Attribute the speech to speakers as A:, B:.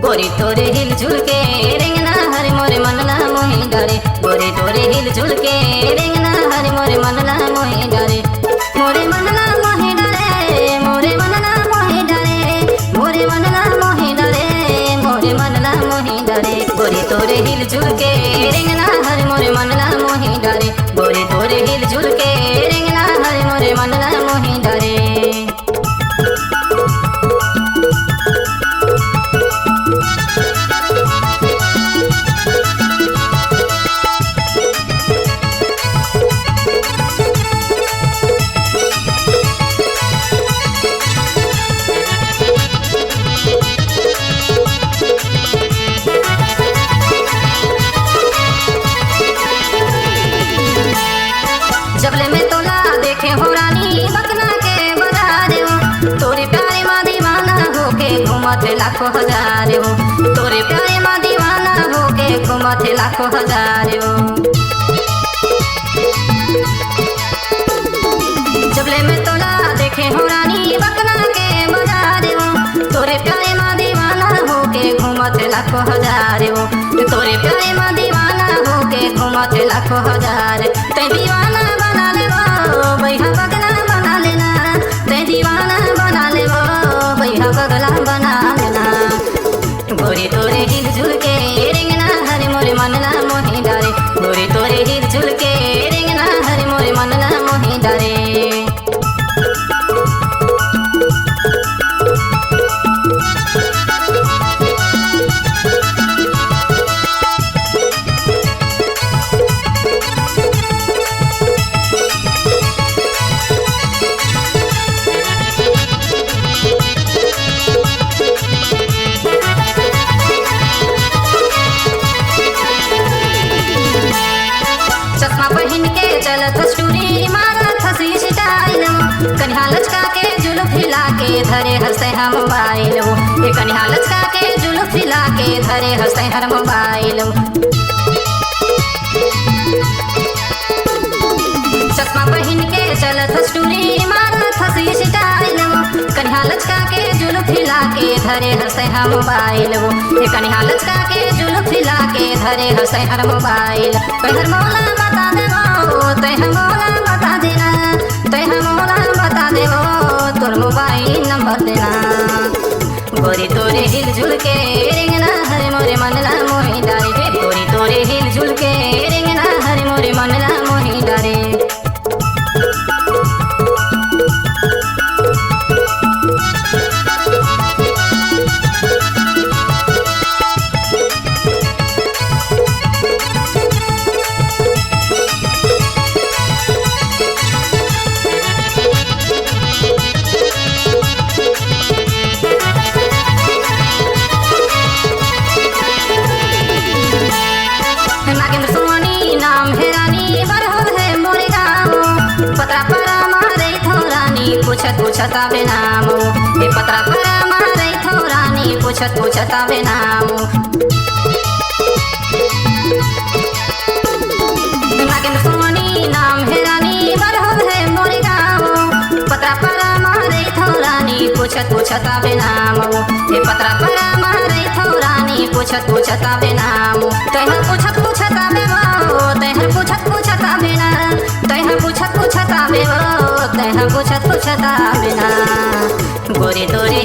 A: गोरी तोरे हिल झुल के रेंगना हरे मोरे मनला मोहि डारे गोरी तोरे हिल झुल के रेंगना हरे मोरे मनला मोहि डारे मोरे मनला मोहि डारे मोरे मनला मोहि डारे मोरे मनला मोहि डारे मोरे मनला मोहि डारे गोरी तोरे हिल झुल के रेंगना हरे मोरे मनला मोहि डारे गोरी तोरे हिल झुल के रेंगना हरे मोरे मनला मोहि डारे। जबले में तोला देखे हो रानी बकना के बजा दे तोरे प्यारे माँ दीवाना होके घूमते लाखों हजार हो तोरे प्यारे माँ दीवाना होके घूमते लाखों हजार हो। जबले में तोला देखे हो रानी बकना के बजा दे तोरे प्यारे माँ दीवाना होके घूमते लाखों हजार हो तोरे प्यारे माँ दीवाना होके घूमते लाखों हजार ते दीवाना बना ले वो बैहा बगला बना लेना ते दीवाना बना ले वो बैहा बगला बना लेना गोरी तोरे हिल झुल के रेंगना हरे मोरे मनला मोहि डारे गोरी तोरे हिल झुल के रेंगना हरे मोरे मनला मोहि डारे। चश्मा पहन के चलत स्टूरी मारत हसी स्टाइल कन्हा लचका के जुल्फ हिला के धरे हंसे हम मोबाइल ये कन्हा लचका के जुल्फ हिला के धरे हंसे हर मोबाइल। चश्मा पहन के चलत स्टूरी मारत हसी स्टाइल कन्हा लचका के जुल्फ हिला के धरे हंसे हम मोबाइल ये कन्हा लचका के जुल्फ हिला के धरे हंसे हर मोबाइल। कहर मौला बता देवो तह मौला बता देना तह मौला बता देवो तोर मोबाइल नंबर देना गोरी तोरे हिल झुल के रेंगना हरे मोरे मनला मोहि डारे गोरी तोरे हिल झुल के रेंगना हरे मोरे मनला मोहि डारे। नागेंद्र सोनी नाम है रानी बरहो है मोरे गाँव पतरा परा मारे थो रानी पूछत पूछत आवे नाम ये पतरा परा मारे थो रानी पूछत पूछत आवे नाम। नागेंद्र सोनी नाम है रानी बरहो है मोरे गाँव पतरा परा मारे थो रानी पूछत पूछत आवे नाम ये पतरा परा मारे थो रानी पूछत पूछत आवे नाम। तह पूछत पूछत आवे वो तह पूछत पूछत आवे ना तह पूछत पूछत आवे वो तह पूछत पूछत आवे ना गोरी तोरे